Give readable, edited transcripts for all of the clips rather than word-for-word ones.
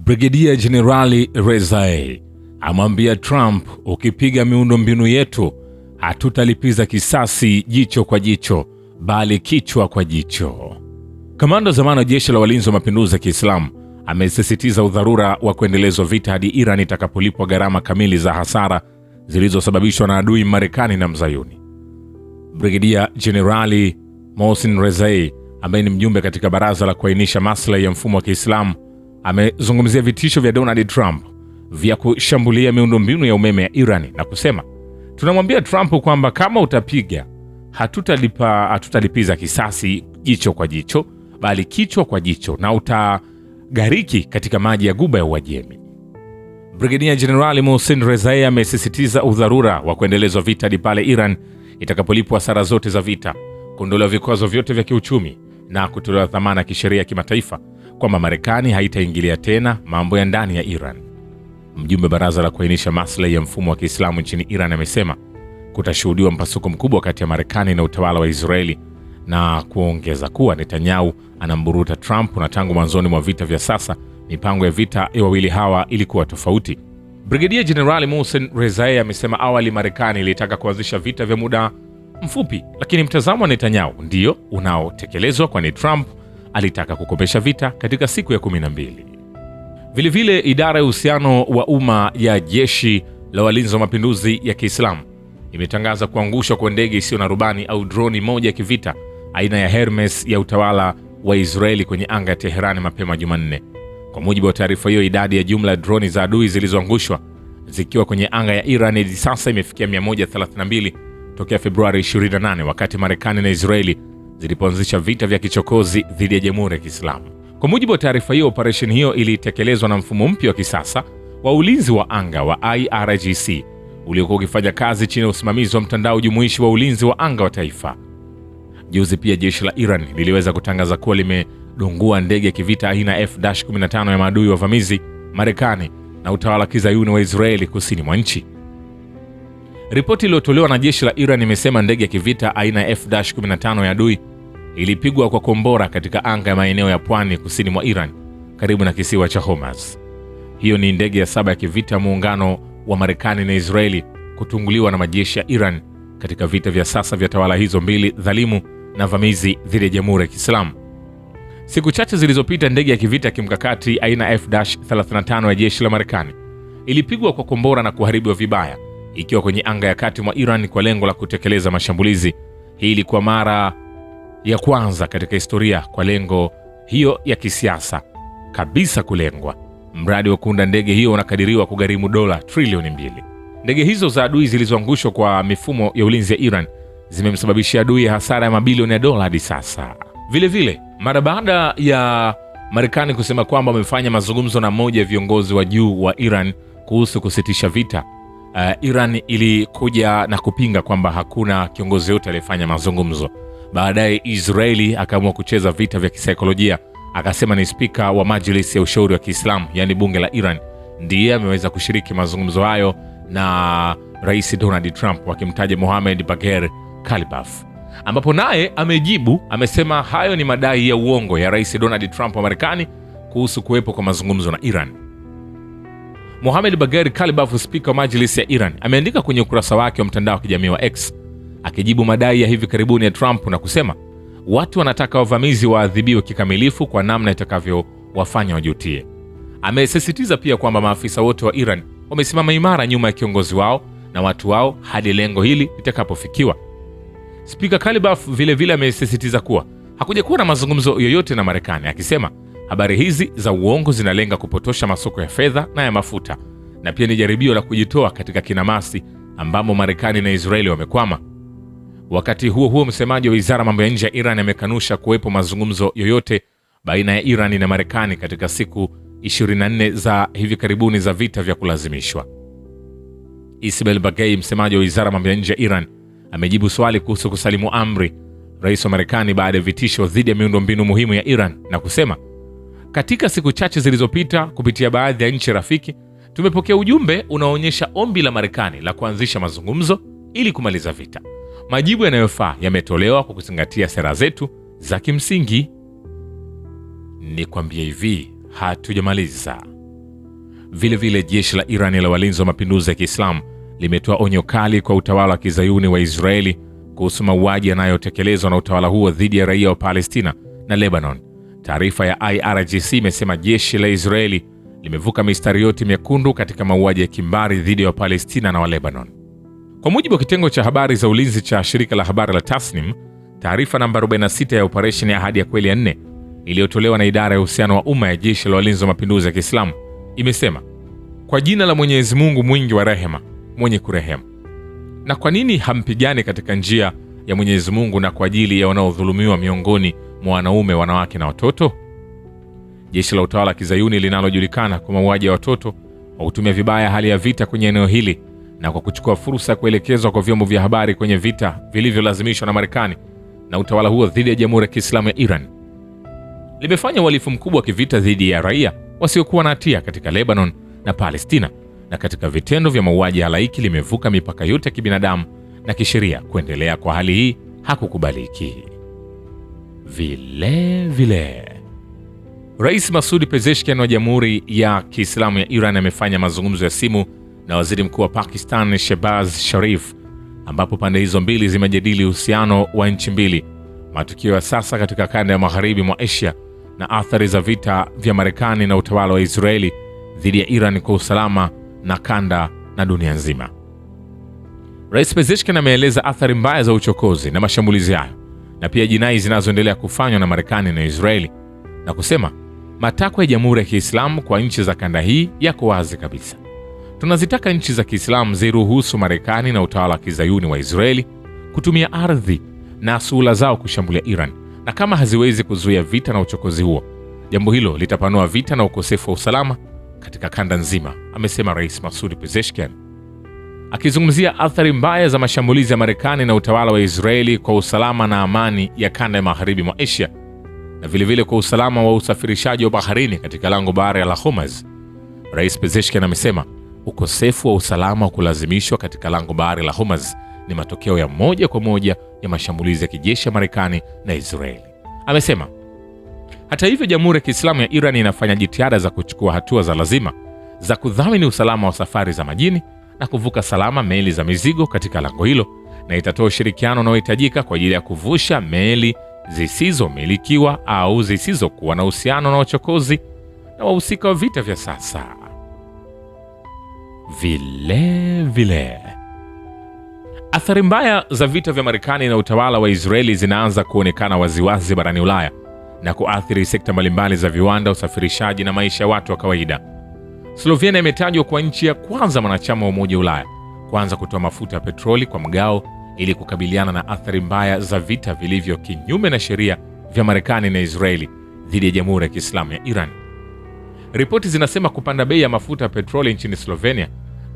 Brigedia Jenerali Rezai amwambia Trump, ukipiga miundombinu yetu hatutalipiza kisasi jicho kwa jicho bali kichwa kwa jicho. Kamanda zamani wa jeshi la walinzi wa mapinduzi ya Kiislamu amesisitiza udharura wa kuendelezwa vita hadi Iran itakapolipwa gharama kamili za hasara zilizosababishwa na adui Marekani na Mzayuni. Brigedia Jenerali Mohsen Rezai ambaye ni mjumbe katika baraza la kuainisha maslahi ya mfumo wa Kiislamu amezungumzia vitisho vya Donald Trump vya kushambulia miundombinu ya umeme ya Iran na kusema, tunamwambia Trump kwamba kama utapiga hatutalipiza kisasi jicho kwa jicho bali kichwa kwa jicho na utagariki katika maji ya Ghuba ya Uajemi. Brigedia Jenerali Mohsen Rezai amesisitiza udharura wa kuendelezwa vita hadi pale Iran itakapolipwa hasara zote za vita, kuondolewa vikwazo vyote vya kiuchumi na kutolewa dhamana ya kisheria ya kimataifa kwamba Marekani haitaingilia tena mambo ya ndani ya Iran. Mjumbe baraza la kuainisha maslahi ya mfumo wa Kiislamu nchini Iran amesema kutashuhudiwa mpasuko mkubwa kati ya Marekani na utawala wa Israeli na kuongeza kuwa Netanyahu anamburuta Trump na tangu mwanzoni mwa vita vya sasa mipango ya vita ya wawili hawa ilikuwa tofauti. Brigedia Jenerali Mohsen Rezai amesema awali Marekani ilitaka kuanzisha vita vya muda mfupi, lakini mtazamo wa Netanyahu ndio unaotekelezwa, kwani Trump alitaka kukopesha vita katika siku ya 12. Vilevile idara ya uhusiano wa umma ya jeshi la walinzi wa mapinduzi ya Kiislamu imetangaza kuangushwa kwa ndege isiyo na rubani au droni moja ya kivita aina ya Hermes ya utawala wa Israeli kwenye anga ya Teherani mapema Jumanne. Kwa mujibu wa taarifa hiyo, idadi ya jumla ya droni za adui zilizoangushwa zikiwa kwenye anga ya Iran hadi sasa imefikia 132 tokea Februari 28 wakati Marekani na Israeli zilipoanzisha vita vya kichokozi dhidi ya Jamhuri ya Kiislamu. Kwa mujibu wa taarifa hiyo, operesheni hiyo ilitekelezwa na mfumo mpya wa kisasa wa ulinzi wa anga wa IRGC uliokuwa ukifanya kazi chini ya usimamizi wa mtandao jumuishi wa ulinzi wa anga wa taifa. Juzi pia jeshi la Iran liliweza kutangaza kuwa limedungua ndege ya kivita aina F-15 ya maadui wavamizi Marekani na utawala kizayuni wa Israeli kusini mwa nchi. Ripoti iliyotolewa na jeshi la Iran imesema ndege ya kivita aina ya F-15 ya adui ilipigwa kwa kombora katika anga ya maeneo ya pwani kusini mwa Iran karibu na kisiwa cha Hormuz. Hiyo ni ndege ya 7 ya kivita muungano wa Marekani na Israeli kutunguliwa na majeshi ya Iran katika vita vya sasa vya tawala hizo mbili dhalimu na vamizi dhidi ya Jamhuri ya Kiislamu. Siku chache zilizopita, ndege ya kivita kimkakati aina F-35 ya jeshi la Marekani ilipigwa kwa kombora na kuharibiwa vibaya ikiwa kwenye anga ya kati mwa Iran kwa lengo la kutekeleza mashambulizi. Hii ilikuwa mara ya kwanza katika historia kwa lengo hiyo ya kisiasa kabisa kulengwa. Mradi wa kuunda ndege hiyo unakadiriwa kugharimu dola trilioni 2. Ndege hizo za adui zilizoangushwa kwa mifumo ya ulinzi ya Iran zimemsababishia adui hasara ya mabilioni ya dola hadi sasa. Vilevile, mara baada ya Marekani kusema kwamba wamefanya mazungumzo na mmoja ya viongozi wa juu wa Iran kuhusu kusitisha vita, Iran ilikuja na kupinga kwamba hakuna kiongozi yote aliyefanya mazungumzo. Baadaye Israeli akaamua kucheza vita vya kisaikolojia, akasema ni spika wa Majlis ya Ushauri wa Kiislamu, yani bunge la Iran, ndiye ameweza kushiriki mazungumzo hayo na Rais Donald Trump, wakimtaja Mohamed Bagher Kalibaf, ambapo naye amejibu, amesema hayo ni madai ya uongo ya Rais Donald Trump wa Marekani kuhusu kuwepo kwa mazungumzo na Iran. Mohamed Bagher Kalibaf, spika wa Majlis ya Iran, ameandika kwenye ukurasa wake wa mtandao wa kijamii wa X akijibu madai ya hivi karibuni ya Trump na kusema watu wanataka wavamizi waadhibiwe kikamilifu kwa namna itakavyowafanya wajutie. Amesisitiza pia kwamba maafisa wote wa Iran wamesimama imara nyuma ya kiongozi wao na watu wao hadi lengo hili litakapofikiwa. Spika Kalibaf vilevile amesisitiza kuwa hakuja kuwa na mazungumzo yoyote na Marekani, akisema habari hizi za uongo zinalenga kupotosha masoko ya fedha na ya mafuta na pia ni jaribio la kujitoa katika kinamasi ambamo Marekani na Israeli wamekwama. Wakati huo huo, msemaji wa wizara mambo ya nje ya Iran amekanusha kuwepo mazungumzo yoyote baina ya Iran na Marekani katika siku 24 za hivi karibuni za vita vya kulazimishwa. Ismail Bagei, msemaji wa wizara mambo ya nje ya Iran, amejibu swali kuhusu kusalimu amri rais wa Marekani baada ya vitisho dhidi ya miundombinu muhimu ya Iran na kusema, katika siku chache zilizopita kupitia baadhi ya nchi rafiki tumepokea ujumbe unaoonyesha ombi la Marekani la kuanzisha mazungumzo ili kumaliza vita. Majibu yanayofaa yametolewa kwa kuzingatia sera zetu za kimsingi. Ni kwambia hivi, hatujamaliza. Vilevile jeshi la Iran la walinzi wa mapinduzi ya Kiislamu limetoa onyo kali kwa utawala wa kizayuni wa Israeli kuhusu mauaji yanayotekelezwa na utawala huo dhidi ya raia wa Palestina na Lebanon. Taarifa ya IRGC imesema jeshi la Israeli limevuka mistari yote mekundu katika mauaji ya kimbari dhidi ya Palestina na wa Lebanon. Kwa mujibu wa kitengo cha habari za ulinzi cha shirika la habari la Tasnim, taarifa namba 46 ya operesheni ya Ahadi ya Kweli ya 4 iliyotolewa na idara ya uhusiano wa umma ya jeshi la walinzi wa mapinduzi ya Kiislamu imesema, kwa jina la Mwenyezi Mungu mwingi wa rehema, mwenye kurehemu. Na kwa nini hampigani katika njia ya Mwenyezi Mungu na kwa ajili ya wanaodhulumiwa miongoni mwa wanaume, wanawake na watoto? Jeshi la utawala wa kizayuni linalojulikana kwa mauaji ya watoto kwa kutumia vibaya hali ya vita kwenye eneo hili na kwa kuchukua fursa ya kuelekezwa kwa vyombo vya habari kwenye vita vilivyolazimishwa na Marekani na utawala huo dhidi ya Jamhuri ya Kiislamu ya Iran, limefanya uhalifu mkubwa wa kivita dhidi ya raia wasiokuwa na hatia katika Lebanon na Palestina, na katika vitendo vya mauaji halaiki limevuka mipaka yote ya kibinadamu na kisheria. Kuendelea kwa hali hii hakukubaliki. Vile Rais Masoud Pezeshkian wa Jamhuri ya Kiislamu ya Iran amefanya mazungumzo ya simu na Waziri Mkuu wa Pakistan Shehbaz Sharif, ambapo pande hizo mbili zimejadili uhusiano wa nchi mbili, matukio ya sasa katika kanda ya magharibi mwa Asia na athari za vita vya Marekani na utawala wa Israeli dhidi ya Iran kwa usalama na kanda na dunia nzima. Rais Pezeshkian ameeleza athari mbaya za uchokozi na mashambulizi hayo na pia jinai zinazoendelea kufanywa na Marekani na Israeli, na kusema matakwa ya Jamhuri ya Kiislamu kwa nchi za kanda hii yako wazi kabisa. Tunazitaka nchi za Kiislamu ziruhusu Marekani na utawala wa kizayuni wa Israeli kutumia ardhi na suhula zao kushambulia Iran, na kama haziwezi kuzuia vita na uchokozi huo, jambo hilo litapanua vita na ukosefu wa usalama katika kanda nzima, amesema Rais Masoud Pezeshkian. Akizungumzia athari mbaya za mashambulizi ya Marekani na utawala wa Israeli kwa usalama na amani ya kanda ya magharibi mwa Asia na vilevile kwa usalama wa usafirishaji wa baharini katika lango bahari la Hormuz, Rais Pezeshkian amesema ukosefu wa usalama wa kulazimishwa katika lango bahari la Hormuz ni matokeo ya moja kwa moja ya mashambulizi ya kijeshi ya Marekani na Israeli. Amesema hata hivyo, Jamhuri ya Kiislamu ya Iran inafanya jitihada za kuchukua hatua za lazima za kudhamini usalama wa safari za majini na kuvuka salama meli za mizigo katika lango hilo, na itatoa ushirikiano unaohitajika kwa ajili ya kuvusha meli zisizomilikiwa au zisizokuwa na uhusiano na uchokozi na wahusika wa vita vya sasa. Vile athari mbaya za vita vya Marekani na utawala wa Israeli zinaanza kuonekana waziwazi barani Ulaya na kuathiri sekta mbalimbali za viwanda, usafirishaji na maisha ya watu wa kawaida. Slovenia imetajwa kwa nchi ya kwanza mwanachama wa Umoja wa Ulaya kuanza kutoa mafuta ya petroli kwa mgao ili kukabiliana na athari mbaya za vita vilivyo kinyume na sheria vya Marekani na Israeli dhidi ya Jamhuri ya Kiislamu ya Iran. Ripoti zinasema kupanda bei ya mafuta ya petroli nchini Slovenia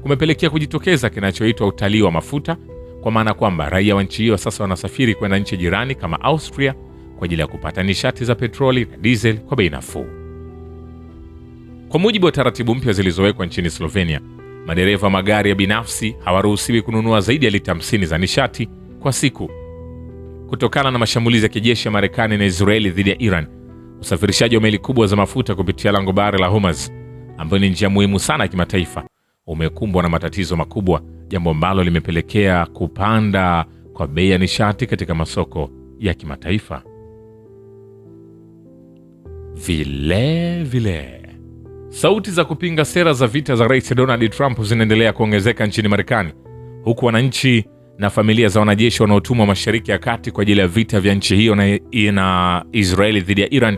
kumepelekea kujitokeza kinachoitwa utalii wa mafuta, kwa maana kwamba raia wa nchi hiyo sasa wanasafiri kwenda nchi jirani kama Austria kwa ajili ya kupata nishati za petroli na diesel kwa bei nafuu. Kwa mujibu wa taratibu mpya zilizowekwa nchini Slovenia, madereva wa magari ya binafsi hawaruhusiwi kununua zaidi ya lita 50 za nishati kwa siku. Kutokana na mashambulizi ya kijeshi ya Marekani na Israeli dhidi ya Iran, usafirishaji wa meli kubwa za mafuta kupitia lango bahari la Hormuz, ambayo ni njia muhimu sana ya kimataifa, umekumbwa na matatizo makubwa, jambo ambalo limepelekea kupanda kwa bei ya nishati katika masoko ya kimataifa. Vile sauti za kupinga sera za vita za Rais Donald Trump zinaendelea kuongezeka nchini Marekani, huku wananchi na familia za wanajeshi wanaotumwa Mashariki ya Kati kwa ajili ya vita vya nchi hiyo na Israeli dhidi ya Iran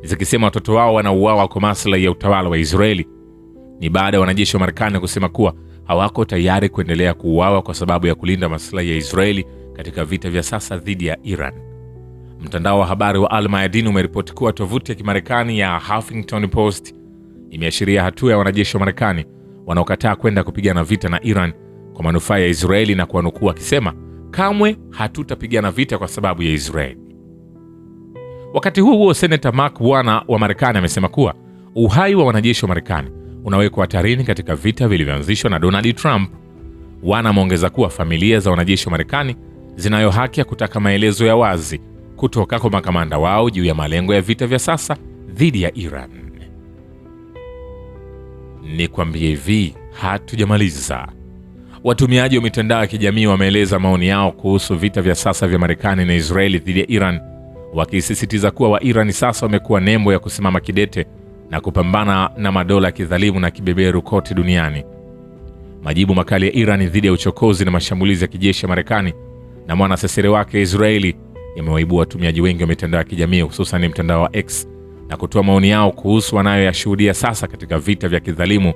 zikisema watoto wao wanauawa kwa maslahi ya utawala wa Israeli. Ni baada ya wanajeshi wa Marekani kusema kuwa hawako tayari kuendelea kuuawa kwa sababu ya kulinda maslahi ya Israeli katika vita vya sasa dhidi ya Iran. Mtandao wa habari wa Al Mayadin umeripoti kuwa tovuti ya Kimarekani ya Huffington Post imeashiria hatua ya wanajeshi wa Marekani wanaokataa kwenda kupigana vita na Iran kwa manufaa ya Israeli na kuwanukuu akisema, kamwe hatutapigana vita kwa sababu ya Israeli. Wakati huo Senator Mark Warner wa Marekani amesema kuwa uhai wa wanajeshi wa Marekani unawekwa hatarini katika vita vilivyoanzishwa na Donald Trump. Warner ameongeza kuwa familia za wanajeshi wa Marekani zinayo haki ya kutaka maelezo ya wazi kutoka kwa makamanda wao juu ya malengo ya vita vya sasa dhidi ya Iran. ni kwambie hivi, hatujamaliza. Watumiaji wa mitandao ya kijamii wameeleza maoni yao kuhusu vita vya sasa vya Marekani na Israeli dhidi ya Iran, wakisisitiza kuwa Wairani sasa wamekuwa nembo ya kusimama kidete na kupambana na madola ya kidhalimu na kibeberu kote duniani. Majibu makali ya Iran dhidi ya uchokozi na mashambulizi ya kijeshi ya Marekani na mwanasesere wake Israeli yamewaibua watumiaji wengi wa mitandao ya kijamii, hususan mtandao wa X, na kutoa maoni yao kuhusu wanayoyashuhudia sasa katika vita vya kidhalimu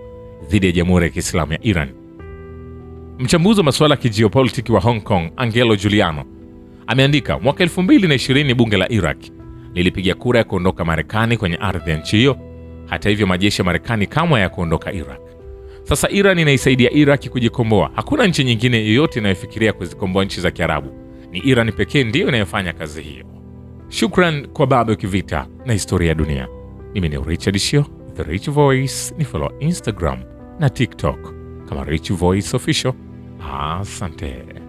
dhidi ya Jamhuri ya Kiislamu ya Iran. Mchambuzi wa masuala ya kijiopolitiki wa Hong Kong, Angelo Giuliano, ameandika, mwaka 2020 bunge la Iraq lilipiga kura ya kuondoka Marekani kwenye ardhi ya nchi hiyo. Hata hivyo, majeshi ya Marekani kamwe ya kuondoka Iraq. Sasa Iran inaisaidia Iraq kujikomboa. Hakuna nchi nyingine yoyote inayofikiria kuzikomboa nchi za Kiarabu. Ni Iran pekee ndiyo inayofanya kazi hiyo. Shukran kwa Babu Kivita na Historia ya Dunia. Mimi ni Richard Shio, The Rich Voice. Ni follow Instagram na TikTok kama Rich Voice Official. Asante.